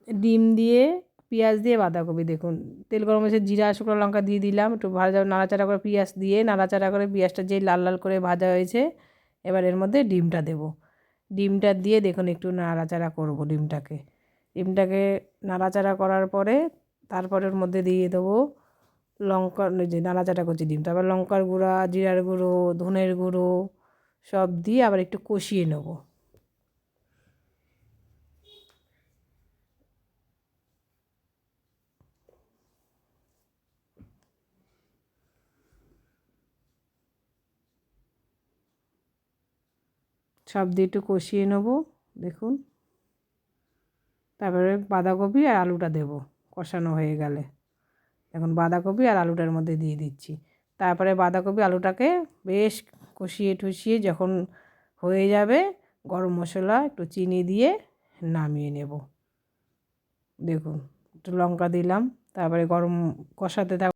ডিম দিয়ে পেঁয়াজ দিয়ে বাঁধাকপি, দেখুন তেল গরম হয়েছে, জিরা শুকনো লঙ্কা দিয়ে দিলাম, একটু ভাজা নাড়াচাড়া করে পেঁয়াজ দিয়ে নাড়াচাড়া করে পেঁয়াজটা যেই লাল লাল করে ভাজা হয়েছে, এবার এর মধ্যে ডিমটা দেব। ডিমটা দিয়ে দেখুন একটু নাড়াচাড়া করব ডিমটাকে নাড়াচাড়া করার পরে তারপরে ওর মধ্যে দিয়ে দেবো লঙ্কা, যে নাড়াচাড়া করছি ডিম, তারপর লঙ্কার গুঁড়া, জিরার গুঁড়ো, ধনের গুঁড়ো সব দিয়ে আবার একটু কষিয়ে নেব। সব দিয়ে একটু কষিয়ে নেব দেখুন। তারপরে বাঁধাকপি আর আলুটা দেব কষানো হয়ে গেলে। এখন বাঁধাকপি আর আলুটার মধ্যে দিয়ে দিচ্ছি। তারপরে বাঁধাকপি আলুটাকে বেশ কষিয়ে টুষিয়ে যখন হয়ে যাবে, গরম মশলা একটু চিনি দিয়ে নামিয়ে নেব। দেখুন একটু লঙ্কা দিলাম, তারপরে গরম কষাতে থাক।